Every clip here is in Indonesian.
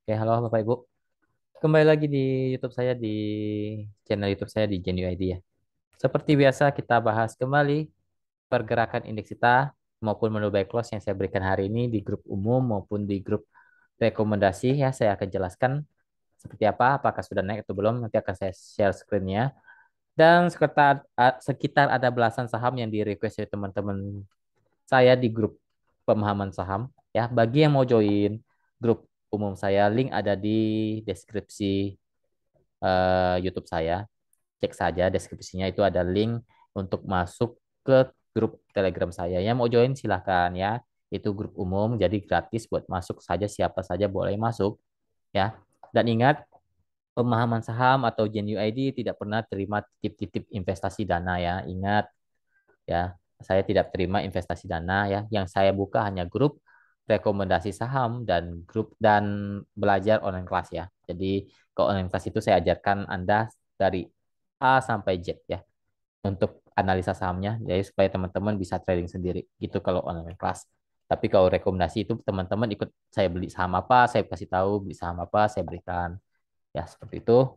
Oke, halo Bapak Ibu. Kembali lagi di YouTube saya di channel YouTube saya di Genu ID ya. Seperti biasa kita bahas kembali pergerakan indeks kita maupun menu buy close yang saya berikan hari ini di grup umum maupun di grup rekomendasi ya. Saya akan jelaskan seperti apa, apakah sudah naik atau belum. Nanti akan saya share screen-nya. Dan sekitar ada belasan saham yang di request oleh teman-teman saya di grup pemahaman saham ya. Bagi yang mau join grup umum saya, link ada di deskripsi YouTube saya. Cek saja deskripsinya itu ada link untuk masuk ke grup Telegram saya. Yang mau join silahkan ya. Itu grup umum jadi gratis buat masuk saja siapa saja boleh masuk ya. Dan ingat pemahaman saham atau Gen UID tidak pernah terima titip-titip investasi dana ya. Ingat ya, saya tidak terima investasi dana ya. Yang saya buka hanya grup rekomendasi saham dan grup dan belajar online kelas ya. Jadi ke online kelas itu saya ajarkan Anda dari A sampai Z ya untuk analisa sahamnya jadi supaya teman-teman bisa trading sendiri gitu kalau online kelas. Tapi kalau rekomendasi itu teman-teman ikut saya beli saham apa, saya kasih tahu beli saham apa, saya berikan ya seperti itu.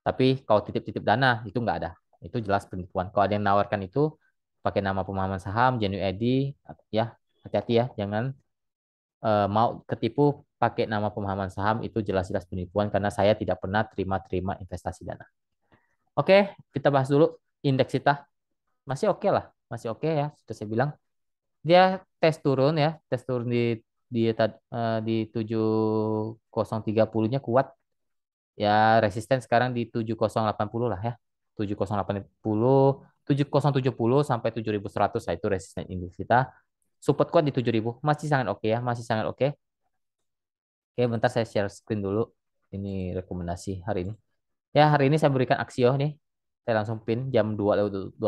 Tapi kalau titip-titip dana itu nggak ada. Itu jelas penipuan. Kalau ada yang nawarkan itu pakai nama pemahaman saham, genuine ID, ya hati-hati ya, jangan mau ketipu pakai nama pemahaman saham itu jelas-jelas penipuan karena saya tidak pernah terima-terima investasi dana. Oke, kita bahas dulu indeks kita. Masih oke lah, masih oke ya, sudah saya bilang. Dia tes turun ya, tes turun di 7030-nya kuat. Ya, resisten sekarang di 7080 lah ya. 7080, 7070 sampai 7100 lah itu resisten indeks kita. Support kuat di 7000, masih sangat oke ya, masih sangat oke. Oke, bentar saya share screen dulu. Ini rekomendasi hari ini. Ya, hari ini saya berikan Aksio nih. Saya langsung pin jam 2.27.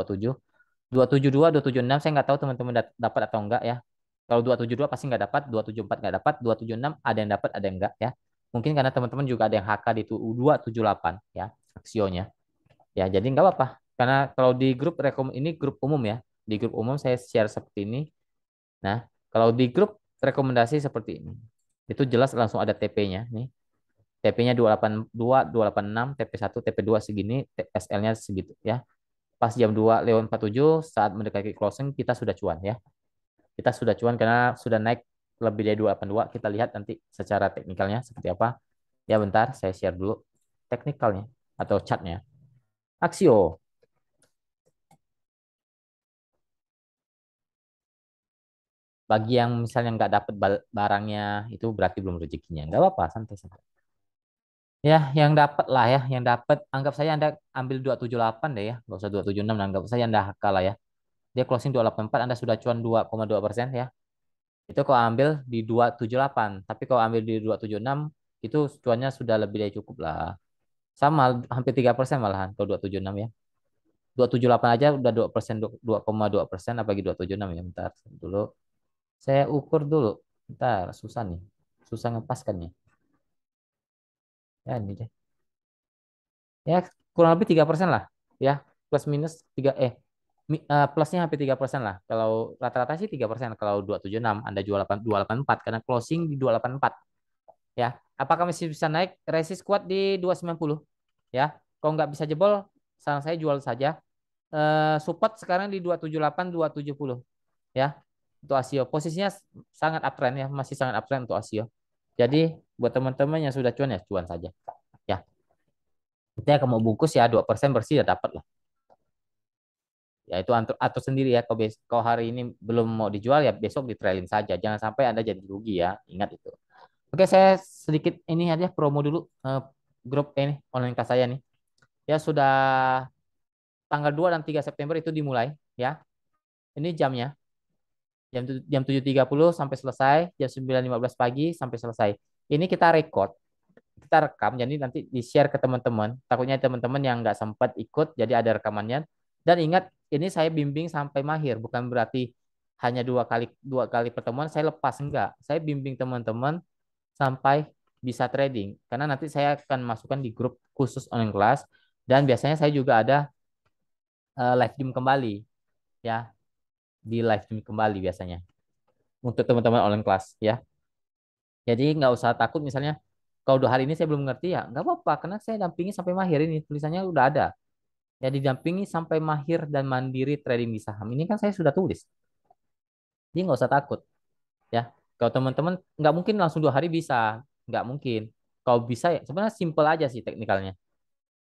272, 276 saya nggak tahu teman-teman dapat atau enggak ya. Kalau 272 pasti nggak dapat, 274 nggak dapat, 276 ada yang dapat, ada yang enggak ya. Mungkin karena teman-teman juga ada yang HK di 278 ya, aksionya. Ya, jadi nggak apa-apa. Karena kalau di grup ini grup umum ya. Di grup umum saya share seperti ini. Nah, kalau di grup rekomendasi seperti ini. Itu jelas langsung ada TP-nya nih. TP-nya 282, 286, TP1, TP2 segini, SL-nya segitu ya. Pas jam 2.47 saat mendekati closing kita sudah cuan ya. Kita sudah cuan karena sudah naik lebih dari 282. Kita lihat nanti secara teknikalnya seperti apa. Ya bentar, saya share dulu teknikalnya atau chartnya. Aksio. Bagi yang misalnya nggak dapat barangnya itu berarti belum rezekinya. Nggak apa-apa, santai-santai. Ya, yang dapat lah ya, yang dapat anggap saya Anda ambil 278 deh ya, nggak usah 276, anggap saya Anda kalah ya. Dia closing 284, Anda sudah cuan 2,2% ya. Itu kalau ambil di 278, tapi kalau ambil di 276 itu cuannya sudah lebih dari cukup lah. Sama hampir 3% malahan kalau 276 ya. 278 aja udah 2%, 2,2%, apalagi 276 ya. Bentar dulu. Saya ukur dulu. Bentar, susah nih. Susah ngepaskannya. Ya ini deh. Ya kurang lebih 3% lah. Ya, plus minus 3 plusnya hampir 3% lah. Kalau rata-rata sih 3%. Kalau 276 Anda jual 284 karena closing di 284. Ya, apakah masih bisa naik? Resist kuat di 290 ya. Kalau nggak bisa jebol, saran saya jual saja. Support sekarang di 278, 270 ya. Untuk ASIO posisinya sangat uptrend ya, masih sangat uptrend untuk ASIO. Jadi buat teman-teman yang sudah cuan ya cuan saja. Ya, kita kalau mau bungkus ya 2% bersih ya dapat lah. Ya itu atur sendiri ya. Kalau hari ini belum mau dijual ya besok di trailing saja. Jangan sampai Anda jadi rugi ya. Ingat itu. Oke, saya sedikit ini aja promo dulu grup ini online kelas saya nih. Ya sudah tanggal 2 dan 3 September itu dimulai ya. Ini jamnya. Jam 7.30 sampai selesai, jam 9.15 pagi sampai selesai. Ini kita record, kita rekam jadi nanti di-share ke teman-teman. Takutnya teman-teman yang nggak sempat ikut jadi ada rekamannya. Dan ingat, ini saya bimbing sampai mahir, bukan berarti hanya dua kali pertemuan saya lepas enggak. Saya bimbing teman-teman sampai bisa trading. Karena nanti saya akan masukkan di grup khusus online class dan biasanya saya juga ada live gym kembali ya, di live gym kembali biasanya untuk teman-teman online class ya. Jadi nggak usah takut misalnya Kalau 2 hari ini saya belum ngerti ya, nggak apa-apa karena saya dampingi sampai mahir ini tulisannya udah ada. Ya didampingi sampai mahir dan mandiri trading di saham. Ini kan saya sudah tulis. Jadi nggak usah takut ya. Kalau teman-teman nggak mungkin langsung 2 hari bisa, nggak mungkin. Kalau bisa ya sebenarnya simple aja sih teknikalnya.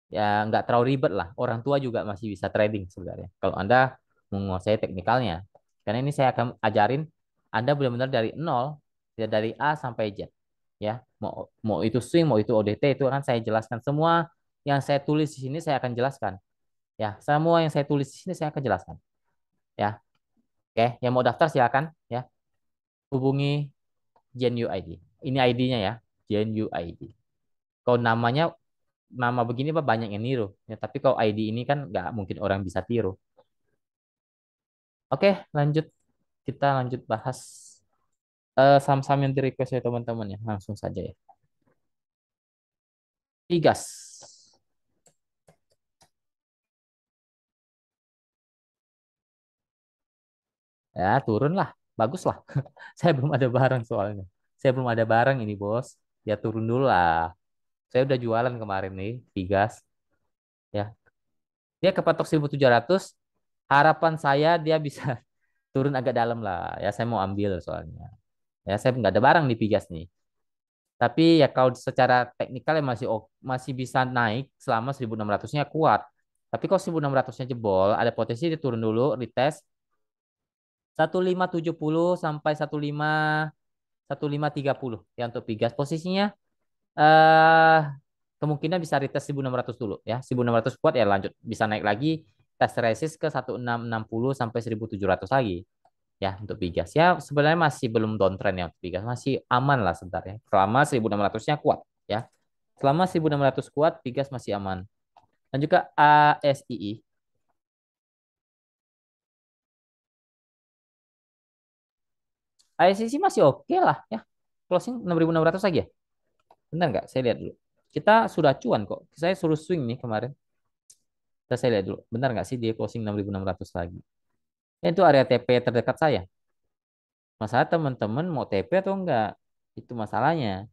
Ya nggak terlalu ribet lah. Orang tua juga masih bisa trading sebenarnya. Kalau Anda menguasai teknikalnya. Karena ini saya akan ajarin Anda benar-benar dari nol, ya dari A sampai Z. Ya, mau itu swing, mau itu ODT itu kan saya jelaskan semua yang saya tulis di sini saya akan jelaskan. Ya, semua yang saya tulis di sini saya akan jelaskan. Ya, oke. Yang mau daftar silakan. Ya, hubungi Gen UID. Ini ID-nya ya, Gen UID. Kalau nama begini Pak banyak yang niru. Ya, tapi kalau ID ini kan nggak mungkin orang bisa tiru. Oke, lanjut. Kita lanjut bahas saham-saham yang di request ya teman-teman ya. Langsung saja ya. Igas. Ya, turun lah. Bagus lah. Saya belum ada barang soalnya. Saya belum ada barang ini, Bos. Ya turun dulu lah. Saya udah jualan kemarin nih, Igas. Ya, dia kepatok 1.700. Harapan saya dia bisa turun agak dalam lah. Ya, saya mau ambil soalnya. Ya, saya nggak ada barang di Pigas nih. Tapi ya kalau secara teknikal ya masih bisa naik selama 1.600-nya kuat. Tapi kalau 1.600-nya jebol, ada potensi dia turun dulu, retest 1.570 sampai 1.530 ya untuk Pigas. Posisinya eh kemungkinan bisa retest 1.600 dulu ya. 1.600 kuat ya lanjut bisa naik lagi tes resist ke 1.660 sampai 1.700 lagi ya untuk Pigas. Ya sebenarnya masih belum downtrend ya untuk Pigas, masih aman lah sebenarnya. Selama 1.600-nya kuat ya. Selama 1.600 kuat Pigas masih aman. Dan juga ASII. ASII masih oke lah ya. Closing 6.600 lagi ya. Benar nggak? Saya lihat dulu. Kita sudah cuan kok. Saya suruh swing nih kemarin. Saya lihat dulu. Benar nggak sih dia closing 6.600 lagi? Ya, itu area TP terdekat saya. Masalah teman-teman mau TP atau enggak? Itu masalahnya.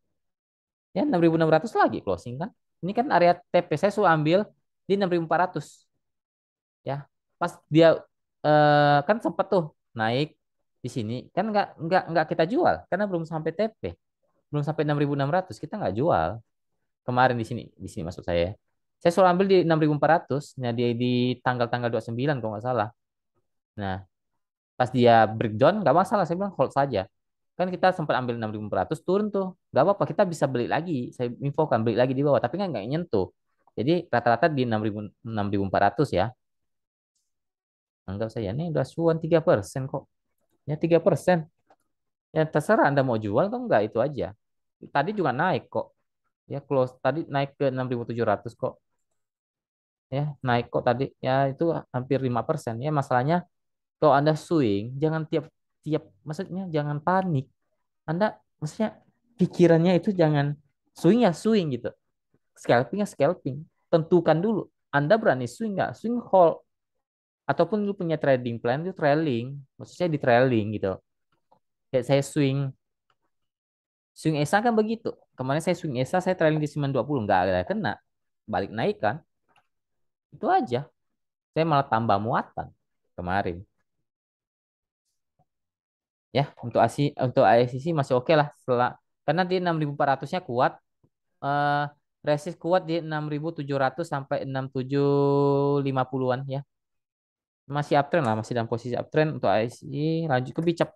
Ya 6.600 lagi closing kan. Ini kan area TP saya suruh ambil di 6.400 ya. Pas dia kan sempat tuh naik di sini kan nggak kita jual karena belum sampai TP. Belum sampai 6.600 kita nggak jual. Kemarin di sini maksud saya. Saya suruh ambil di 6.400, nah di tanggal-tanggal 29 kalau nggak salah. Nah, pas dia breakdown nggak masalah, saya bilang hold saja. Kan kita sempat ambil 6.400 turun tuh. Nggak apa-apa, kita bisa beli lagi. Saya infokan beli lagi di bawah, tapi kan nggak nyentuh. Jadi rata-rata di 6.400 ya. Anggap saya ini udah cuan 3% kok. Ya 3%. Ya terserah Anda mau jual atau enggak itu aja. Tadi juga naik kok. Ya close tadi naik ke 6.700 kok. Ya naik kok tadi. Ya itu hampir 5%. Ya masalahnya kalau Anda swing jangan tiap tiap maksudnya jangan panik. Anda maksudnya pikirannya itu jangan swing ya swing gitu. Scalping ya scalping. Tentukan dulu. Anda berani swing nggak? Swing hold. Ataupun lu punya trading plan itu trailing. Maksudnya di trailing gitu. Kayak saya swing ESA kan begitu. Kemarin saya swing ESA saya trailing di 920 nggak ada kena. Balik naik kan. Itu aja. Saya malah tambah muatan kemarin. Ya, untuk ICC masih oke lah setelah karena di 6.400-nya kuat, eh resist kuat di 6.700 sampai 6.750-an ya. Masih uptrend lah, masih dalam posisi uptrend untuk ICC. Lanjut ke Bicep.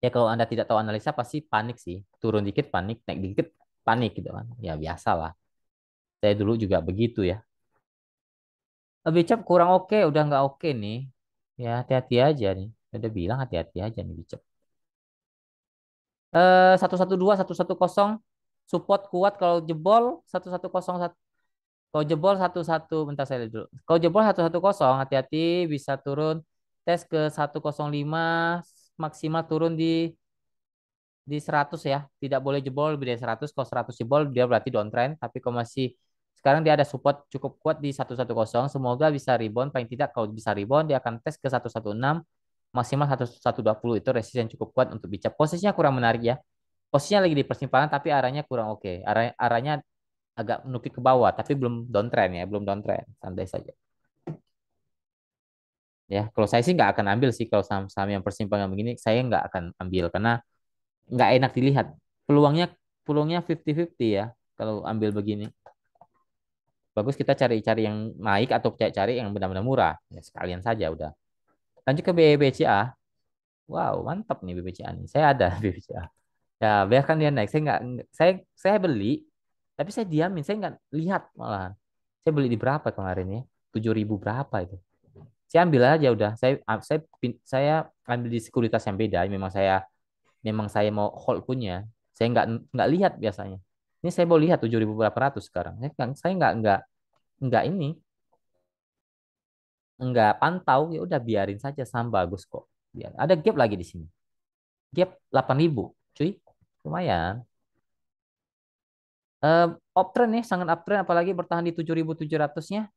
Ya kalau Anda tidak tahu analisa pasti panik sih. Turun dikit panik, naik dikit panik gitu kan. Ya biasa lah. Saya dulu juga begitu ya. Bicep kurang oke, udah nggak oke nih. Ya hati-hati aja nih. Udah bilang hati-hati aja nih Bicep. 112 110 support kuat kalau jebol 1101 kalau jebol 11 bentar saya lihat dulu kalau jebol 110 hati-hati bisa turun tes ke 105 maksimal turun di 100 ya tidak boleh jebol lebih dari 100 kalau 100 jebol dia berarti downtrend tapi kalau masih sekarang dia ada support cukup kuat di 110 semoga bisa rebound paling tidak kalau bisa rebound dia akan tes ke 116 maksimal 120 itu resisten yang cukup kuat untuk bicara. Posisinya kurang menarik ya. Posisinya lagi di persimpangan tapi arahnya kurang oke. Arahnya agak menukik ke bawah tapi belum downtrend ya, belum downtrend. Santai saja. Ya, kalau saya sih nggak akan ambil sih kalau saham-saham yang persimpangan begini, saya nggak akan ambil karena nggak enak dilihat. Peluangnya peluangnya 50-50 ya kalau ambil begini. Bagus kita cari-cari yang naik atau cari-cari yang benar-benar murah. Ya, sekalian saja udah. Lanjut ke BBCA. Wow, mantap nih BBCA nih. Saya ada BBCA. Ya, biarkan dia naik. Saya beli, tapi saya diamin. Saya nggak lihat malahan. Saya beli di berapa kemarin ya? 7.000 berapa itu? Saya ambil aja udah. Saya ambil di sekuritas yang beda. Memang saya mau hold punya. Saya nggak lihat biasanya. Ini saya mau lihat 7.000 berapa ratus sekarang. Saya nggak ini nggak pantau, ya udah biarin saja, saham bagus kok. Biar ada gap lagi di sini. Gap 8.000, cuy. Lumayan. Eh Uptrend nih, sangat uptrend apalagi bertahan di 7.700-nya.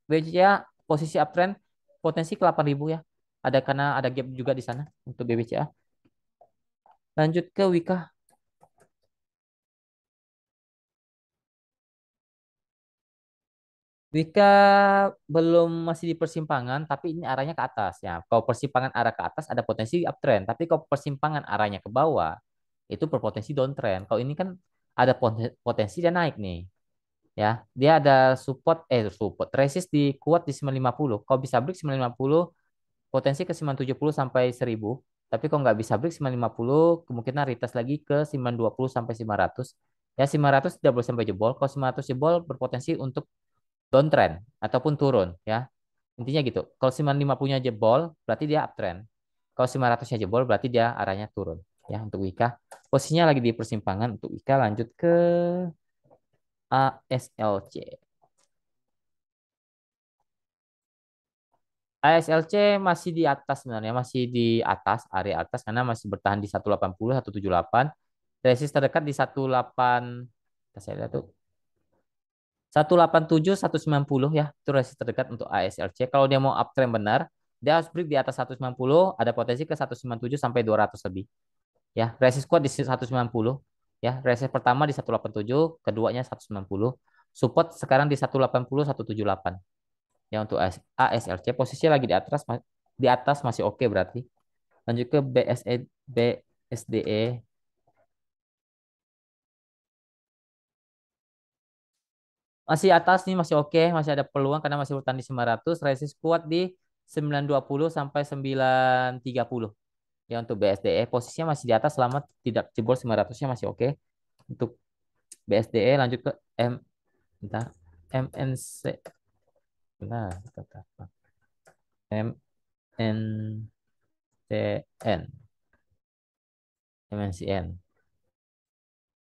BCA posisi uptrend potensi ke 8.000 ya. Ada karena ada gap juga di sana untuk BBCA. Lanjut ke Wika. Wika belum, masih di persimpangan, tapi ini arahnya ke atas ya. Kalau persimpangan arah ke atas ada potensi uptrend, tapi kalau persimpangan arahnya ke bawah itu berpotensi downtrend. Kalau ini kan ada potensi dia naik nih, ya. Dia ada support resist di kuat di 950. Kalau bisa break 950, potensi ke 970 sampai 1000. Tapi kalau nggak bisa break 950, kemungkinan retest lagi ke 920 sampai 500. Ya 500 tidak boleh sampai jebol. Kalau 500 jebol berpotensi untuk downtrend ataupun turun ya. Intinya gitu. Kalau 950-nya jebol berarti dia uptrend. Kalau 500-nya jebol berarti dia arahnya turun ya untuk Wika. Posisinya lagi di persimpangan untuk Wika. Lanjut ke ASLC. ASLC masih di atas sebenarnya, masih di atas, area atas karena masih bertahan di 180, 178. Resist terdekat di 18, saya lihat tuh 187, 190 ya. Itu resist terdekat untuk ASLC. Kalau dia mau uptrend benar, dia harus break di atas 190, ada potensi ke 197 sampai 200 lebih. Ya, resist kuat di 190. Ya, resist pertama di 187, keduanya 190. Support sekarang di 180, 178. Ya untuk ASLC posisinya lagi di atas masih oke berarti. Lanjut ke BSDE. Masih atas nih, masih oke, masih ada peluang karena masih bertahan di 900, resist kuat di 920 sampai 930. Ya untuk BSDE posisinya masih di atas selama tidak jebol 900-nya masih oke. Untuk BSDE lanjut ke bentar, MNC. Bentar, bentar, bentar. MNCN. MNCN.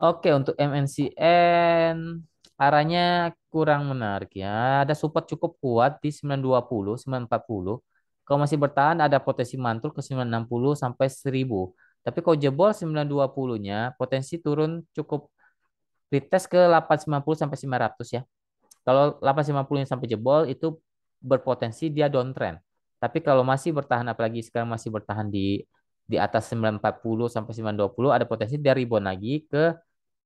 Oke, untuk MNCN arahnya kurang menarik ya. Ada support cukup kuat di 920, 940. Kalau masih bertahan ada potensi mantul ke 960 sampai 1000. Tapi kalau jebol 920-nya potensi turun cukup, retest ke 890 sampai 900 ya. Kalau 850-nya sampai jebol itu berpotensi dia downtrend. Tapi kalau masih bertahan, apalagi sekarang masih bertahan di atas 940 sampai 920, ada potensi dia rebound lagi ke,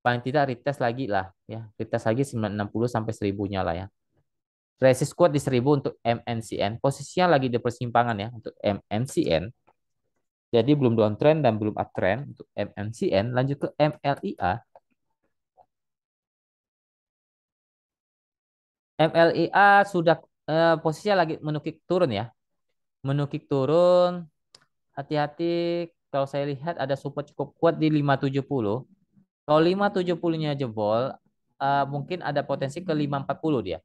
paling tidak retest lagi lah ya, retest lagi 960 sampai 1000-nya lah ya. Resist kuat di 1000 untuk MNCN, posisinya lagi di persimpangan ya untuk MNCN, jadi belum downtrend dan belum uptrend untuk MNCN. Lanjut ke MLIA. MLIA sudah posisinya lagi menukik turun ya, menukik turun. Hati-hati, kalau saya lihat ada support cukup kuat di 570. Kalau 570-nya jebol, mungkin ada potensi ke 540 dia.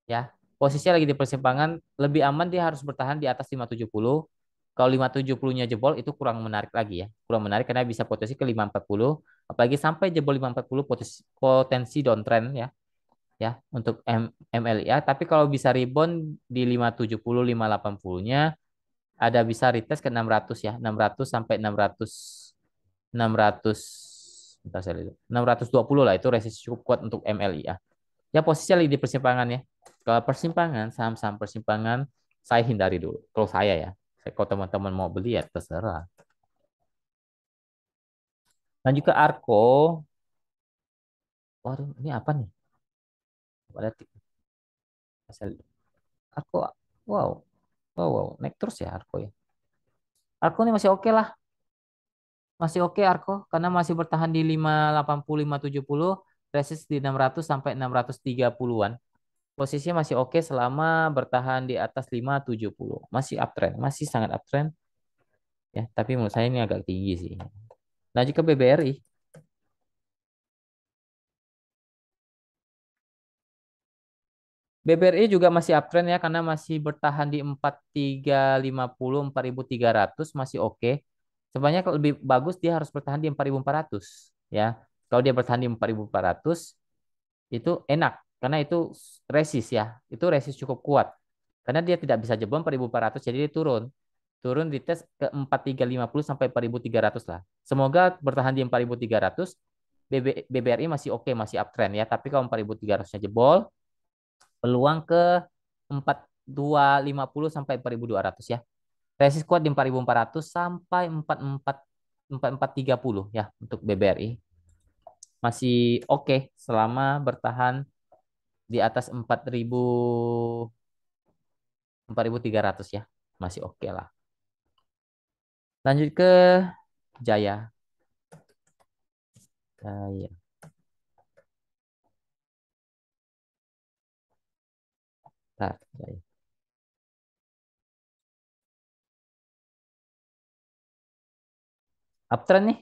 Ya, posisinya lagi di persimpangan, lebih aman dia harus bertahan di atas 570. Kalau 570-nya jebol itu kurang menarik lagi ya. Kurang menarik karena bisa potensi ke 540, apalagi sampai jebol 540 potensi downtrend ya. Ya, untuk MLIA, tapi kalau bisa rebound di 570, 580-nya ada bisa retest ke 600 ya. 600 sampai 600, 600, bentar saya lihat. 620 lah itu resist cukup kuat untuk MLIA. Ya posisinya lagi di persimpangan ya. Kalau persimpangan, saham-saham persimpangan saya hindari dulu. Kalau saya ya. Kalau teman-teman mau beli ya terserah. Lanjut ke Arko. Waduh, ini apa nih? Ada Arko. Wow, wow, wow. Naik terus ya Arko ya. Arko ini masih oke lah. Masih oke Arko karena masih bertahan di 580 570, resist di 600 sampai 630-an. Posisinya masih oke selama bertahan di atas 570. Masih uptrend, masih sangat uptrend ya, tapi menurut saya ini agak tinggi sih. Lanjut ke BBRI. BBRI juga masih uptrend ya karena masih bertahan di 4350, 4300 masih oke. Sebenarnya kalau lebih bagus dia harus bertahan di 4400 ya. Kalau dia bertahan di 4400 itu enak karena itu resist ya. Itu resist cukup kuat. Karena dia tidak bisa jebol 4400 jadi dia turun. Turun di tes ke 4350 sampai 4300 lah. Semoga bertahan di 4300. BBRI masih oke, masih uptrend ya. Tapi kalau 4300-nya jebol, peluang ke 4250 sampai 4200 ya. Resist kuat di 4400 sampai 4430 ya untuk BBRI. Masih oke selama bertahan di atas 4300 ya. Masih oke lah. Lanjut ke Jaya. Jaya. Bentar, Jaya. Uptrend nih.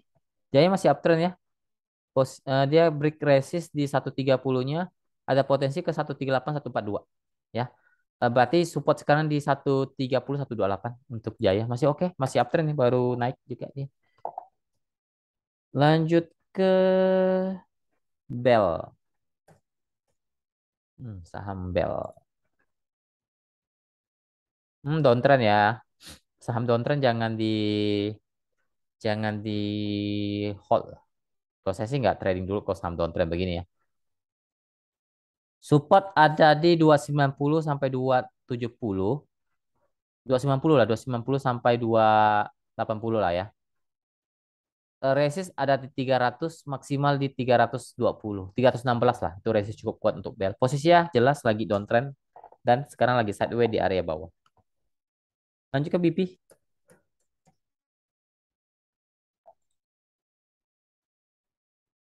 Jaya masih uptrend ya. Dia break resist di 130-nya. Ada potensi ke 138, 142. Ya. Berarti support sekarang di 130, 128 untuk Jaya. Masih oke. Masih uptrend nih. Baru naik juga nih. Lanjut ke Bell. Saham Bell. Downtrend ya. Saham downtrend jangan di hold. Kalau saya sih nggak trading dulu kalau saham downtrend begini ya. Support ada di 290 sampai 270. 290 lah, 290 sampai 280 lah ya. Resist ada di 300, maksimal di 320. 316 lah. Itu resist cukup kuat untuk Bell. Posisinya jelas lagi downtrend dan sekarang lagi sideways di area bawah. Lanjut ke BP.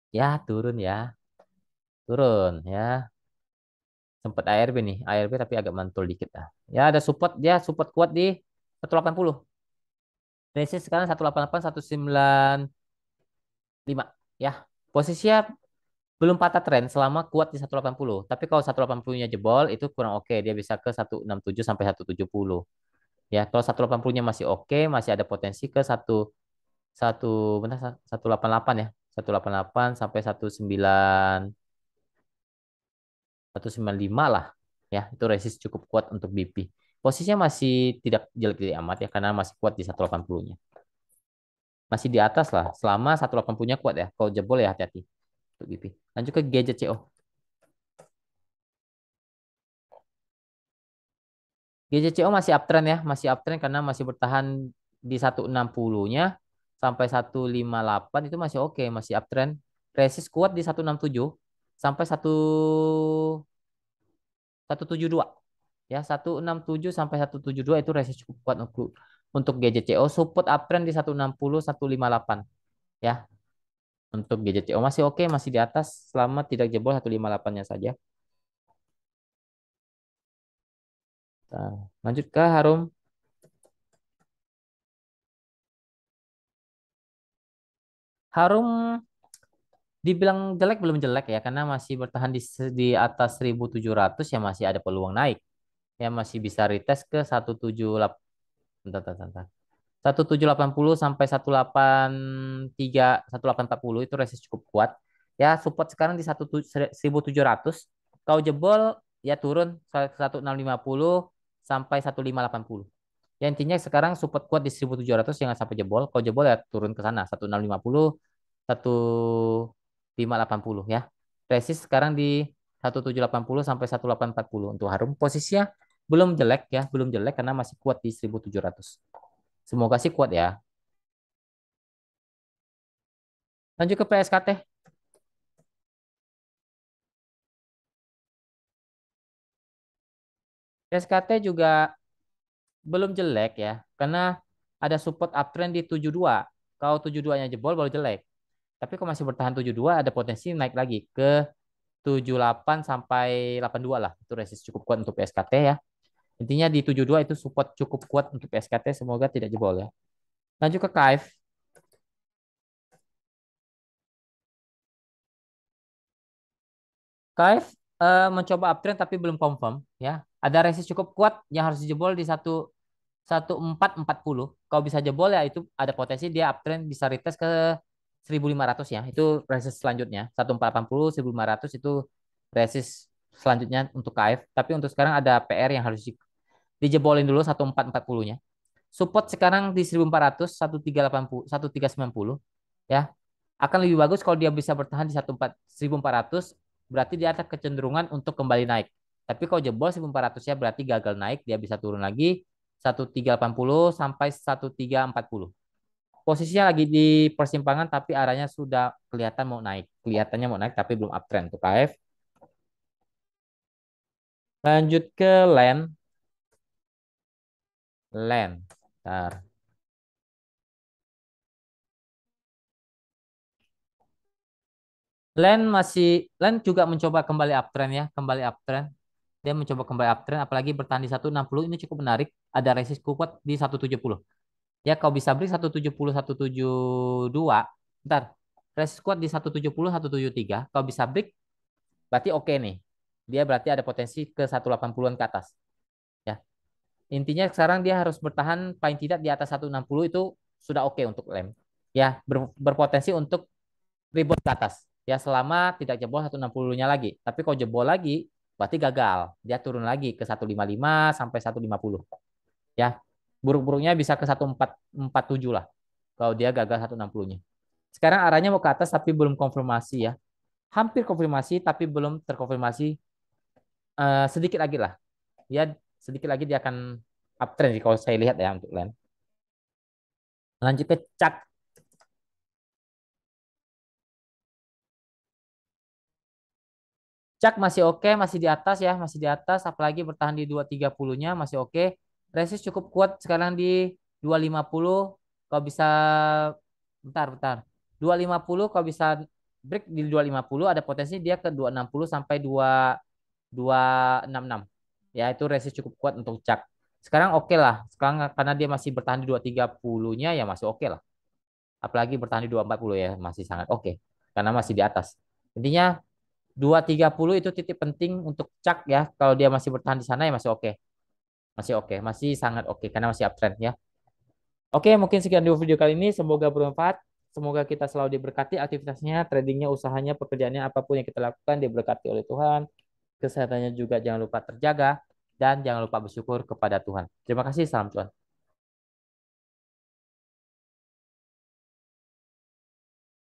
Ya, turun ya. Turun ya. Sempat ARB nih. ARB tapi agak mantul dikit lah. Ya, ada support. Dia support kuat di 180. Resist sekarang 188, 195. Ya, posisinya belum patah tren selama kuat di 180. Tapi kalau 180-nya jebol itu kurang oke. Dia bisa ke 167 sampai 170. Ya, kalau 180-nya masih oke, masih ada potensi ke 1 benar 188 ya. 188 sampai 195 lah. Ya, itu resist cukup kuat untuk BP. Posisinya masih tidak jelek-jelek amat ya karena masih kuat di 180-nya. Masih di atas lah. Selama 180-nya kuat ya. Kalau jebol ya hati-hati untuk BP. Lanjut ke gadget CO. GJCO masih uptrend ya, masih uptrend karena masih bertahan di 160-nya sampai 158 itu masih oke, masih uptrend. Resist kuat di 167 sampai 172. Ya, 167 sampai 172 itu resist cukup kuat untuk GJCO. Support uptrend di 160 158 ya. Untuk GJCO masih oke, masih di atas selama tidak jebol 158-nya saja. Nah, lanjut ke Harum. Harum dibilang jelek belum jelek ya karena masih bertahan di atas 1.700 ya masih ada peluang naik. Ya masih bisa retest ke 178 bentar, bentar, bentar. 1780 sampai 183 1840 itu resist cukup kuat. Ya support sekarang di 1.700. Kalau jebol ya turun ke 1.650 sampai 1.580. Ya intinya sekarang support kuat di 1.700 jangan sampai jebol. Kalau jebol ya turun ke sana 1.650 1.580 ya. Resist sekarang di 1.780 sampai 1.840 untuk Harum. Posisinya belum jelek ya, belum jelek karena masih kuat di 1.700. Semoga sih kuat ya. Lanjut ke PSKT. PSKT juga belum jelek ya, karena ada support uptrend di 72. Kalau 72-nya jebol baru jelek. Tapi kalau masih bertahan 72 ada potensi naik lagi ke 78 sampai 82 lah. Itu resist cukup kuat untuk PSKT ya. Intinya di 72 itu support cukup kuat untuk PSKT, semoga tidak jebol ya. Lanjut ke KF. KF mencoba uptrend tapi belum confirm ya. Ada resist cukup kuat yang harus dijebol di 1440. Kalau bisa jebol ya itu ada potensi dia uptrend bisa retest ke 1500 ya. Itu resist selanjutnya. 1480, 1500 itu resist selanjutnya untuk KF. Tapi untuk sekarang ada PR yang harus dijebolin dulu 1440-nya. Support sekarang di 1400, 1380, 1390 ya. Akan lebih bagus kalau dia bisa bertahan di 1400, berarti dia ada kecenderungan untuk kembali naik. Tapi kalau jebol 1400 ya berarti gagal naik, dia bisa turun lagi 1380 sampai 1340. Posisinya lagi di persimpangan tapi arahnya sudah kelihatan mau naik. Kelihatannya mau naik tapi belum uptrend untuk KF. Lanjut ke land. Land. Bentar. Land juga mencoba kembali uptrend ya, kembali uptrend. Dia mencoba kembali uptrend apalagi bertahan di 160 ini cukup menarik. Ada resist kuat di 170. Ya kalau bisa break 170 172. Bentar. Resist kuat di 170 173. Kalau bisa break berarti oke nih. Dia berarti ada potensi ke 180-an ke atas. Ya. Intinya sekarang dia harus bertahan paling tidak di atas 160 itu sudah oke untuk lem. Ya, berpotensi untuk rebound ke atas. Ya selama tidak jebol 160-nya lagi. Tapi kalau jebol lagi berarti gagal. Dia turun lagi ke 155 sampai 150. Ya. Buruk-buruknya bisa ke 1447 lah. Kalau dia gagal 160-nya. Sekarang arahnya mau ke atas tapi belum konfirmasi ya. Hampir konfirmasi tapi belum terkonfirmasi. Sedikit lagi lah. Ya sedikit lagi dia akan uptrend sih kalau saya lihat ya untuk land. Lanjut ke cak. Cak masih oke, masih di atas ya, masih di atas. Apalagi bertahan di 230-nya masih oke. Resist cukup kuat sekarang di 250. Kalau bisa, bentar, bentar. 250 kalau bisa break di 250 ada potensi dia ke 260 sampai 266. Ya itu resist cukup kuat untuk cak. Sekarang oke lah. Sekarang karena dia masih bertahan di 230-nya ya masih oke lah. Apalagi bertahan di 240 ya masih sangat oke. Karena masih di atas. Intinya 230 itu titik penting untuk cak ya. Kalau dia masih bertahan di sana ya masih oke. Masih oke, masih sangat oke karena masih uptrend ya. Oke, mungkin sekian dulu video kali ini. Semoga bermanfaat. Semoga kita selalu diberkati aktivitasnya, tradingnya, usahanya, pekerjaannya, apapun yang kita lakukan diberkati oleh Tuhan. Kesehatannya juga jangan lupa terjaga dan jangan lupa bersyukur kepada Tuhan. Terima kasih, salam Tuhan.